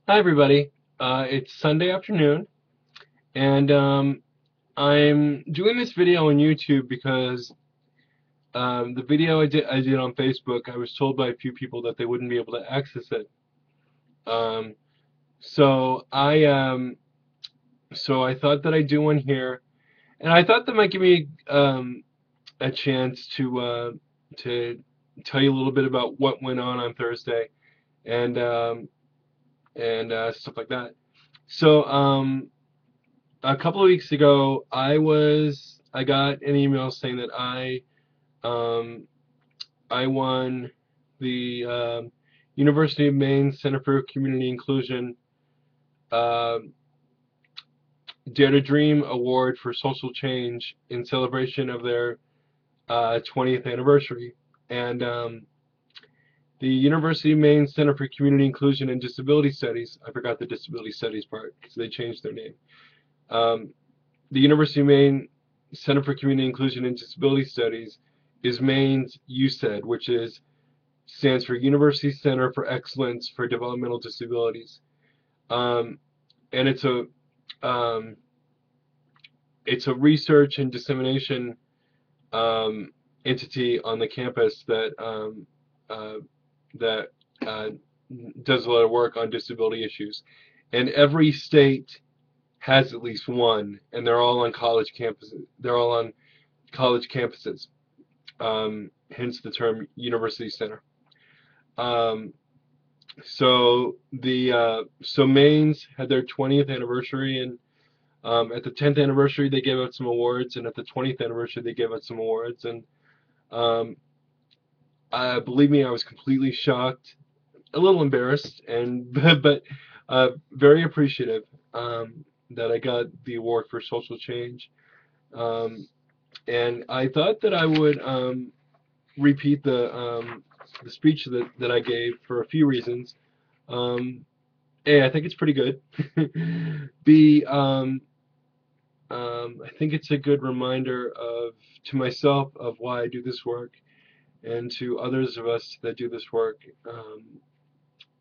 Hi everybody. It's Sunday afternoon, and I'm doing this video on YouTube because the video I did on Facebook, I was told by a few people that they wouldn't be able to access it. Um, so I um, so I thought that I'd do one here, and I thought that might give me a chance to tell you a little bit about what went on Thursday and stuff like that. So a couple of weeks ago, I got an email saying that um, I won the University of Maine Center for Community Inclusion uh, Dare to Dream Award for Social Change in celebration of their 20th anniversary. And the University of Maine Center for Community Inclusion and Disability Studies, I forgot the Disability Studies part because they changed their name. Um, the University of Maine Center for Community Inclusion and Disability Studies is Maine's UCED, which stands for University Center for Excellence for Developmental Disabilities, um, and um, it's a research and dissemination um, entity on the campus uh, that uh, does a lot of work on disability issues, and every state has at least one, and they're all on college campuses. They're all on college campuses, hence the term university center. Um, so Maine's had their 20th anniversary, and at the 10th anniversary they gave out some awards, and at the 20th anniversary they gave out some awards, and um, believe me, I was completely shocked, a little embarrassed, and but very appreciative that I got the award for social change. Um, and I thought that I would repeat the speech that I gave for a few reasons. Um, A, I think it's pretty good. B, I think it's a good reminder to myself of why I do this work, and to others of us that do this work,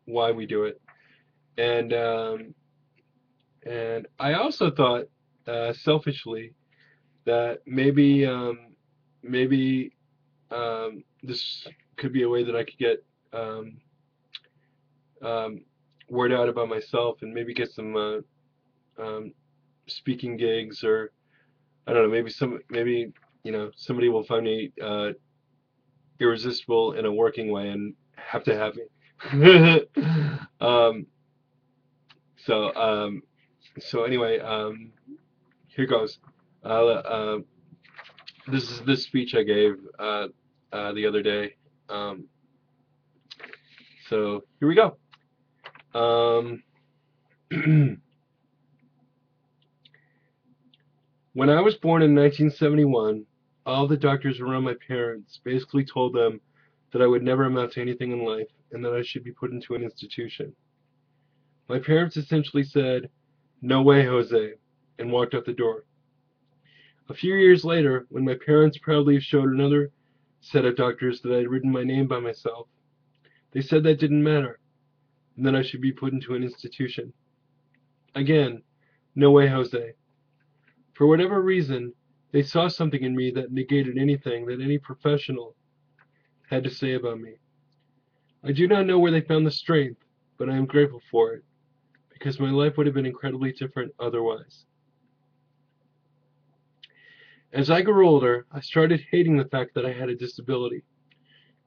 why we do it. And and I also thought, selfishly, that maybe this could be a way that I could get um, um, word out about myself, and maybe get some um, speaking gigs, or I don't know, maybe somebody will find me irresistible in a working way and have to have me. um, so um, so anyway, here goes. Uh, this is this speech I gave the other day. Um, so here we go. Um, When I was born in 1971, all the doctors around my parents basically told them that I would never amount to anything in life, and that I should be put into an institution. My parents essentially said, "No way, Jose," and walked out the door. A few years later, when my parents proudly showed another set of doctors that I had written my name by myself, they said that didn't matter, and that I should be put into an institution. Again, no way, Jose. For whatever reason, they saw something in me that negated anything that any professional had to say about me. I do not know where they found the strength, but I am grateful for it, because my life would have been incredibly different otherwise. As I grew older, I started hating the fact that I had a disability.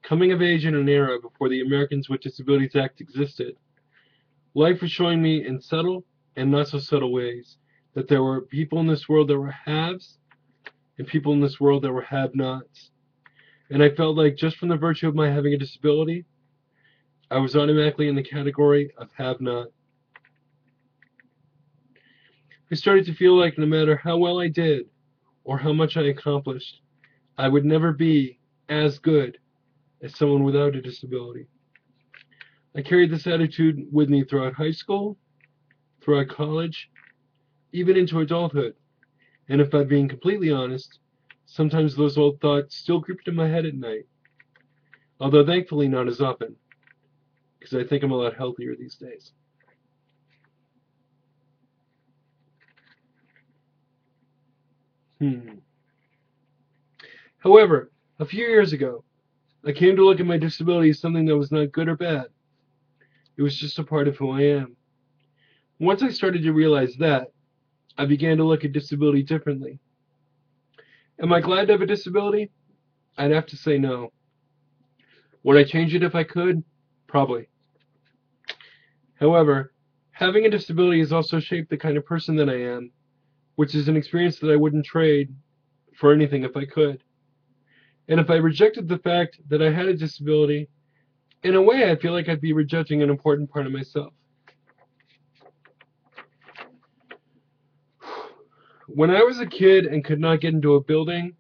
Coming of age in an era before the Americans with Disabilities Act existed, life was showing me in subtle and not so subtle ways that there were people in this world that were haves and people in this world that were have-nots. And I felt like just from the virtue of my having a disability, I was automatically in the category of have-not. I started to feel like no matter how well I did or how much I accomplished, I would never be as good as someone without a disability. I carried this attitude with me throughout high school, throughout college, even into adulthood. And if I'm being completely honest, sometimes those old thoughts still creep into my head at night. Although thankfully not as often, because I think I'm a lot healthier these days. Hmm. However, a few years ago, I came to look at my disability as something that was not good or bad. It was just a part of who I am. Once I started to realize that, I began to look at disability differently. Am I glad to have a disability? I'd have to say no. Would I change it if I could? Probably. However, having a disability has also shaped the kind of person that I am, which is an experience that I wouldn't trade for anything if I could. And if I rejected the fact that I had a disability, in a way I feel like I'd be rejecting an important part of myself. When I was a kid and could not get into a building,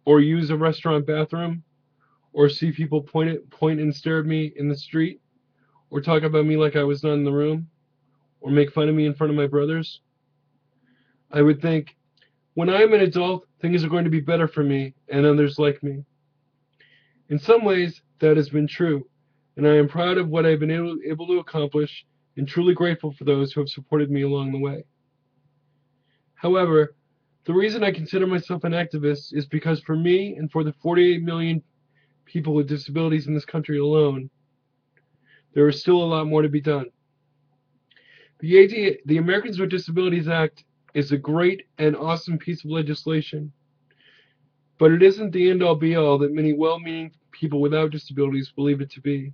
or use a restaurant bathroom, or see people point and stare at me in the street, or talk about me like I was not in the room, or make fun of me in front of my brothers, I would think, when I am an adult, things are going to be better for me and others like me. In some ways, that has been true, and I am proud of what I've been able to accomplish and truly grateful for those who have supported me along the way. However, the reason I consider myself an activist is because for me and for the 48 million people with disabilities in this country alone, there is still a lot more to be done. The Americans with Disabilities Act is a great and awesome piece of legislation, but it isn't the end-all be-all that many well-meaning people without disabilities believe it to be.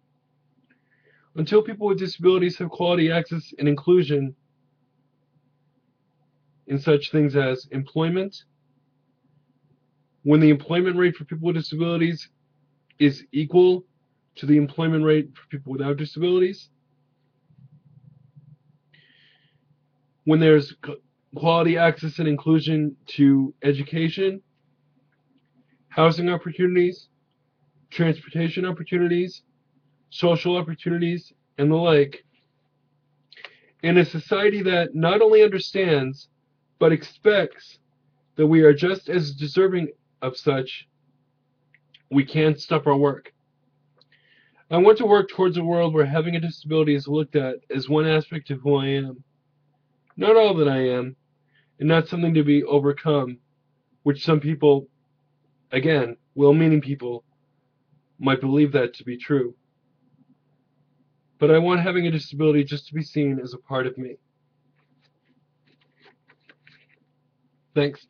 Until people with disabilities have quality access and inclusion in such things as employment, when the employment rate for people with disabilities is equal to the employment rate for people without disabilities, when there's quality access and inclusion to education, housing opportunities, transportation opportunities, social opportunities, and the like, in a society that not only understands but expects that we are just as deserving of such, we can't stop our work. I want to work towards a world where having a disability is looked at as one aspect of who I am, not all that I am, and not something to be overcome, which some people, again, well-meaning people, might believe that to be true. But I want having a disability just to be seen as a part of me. Thanks.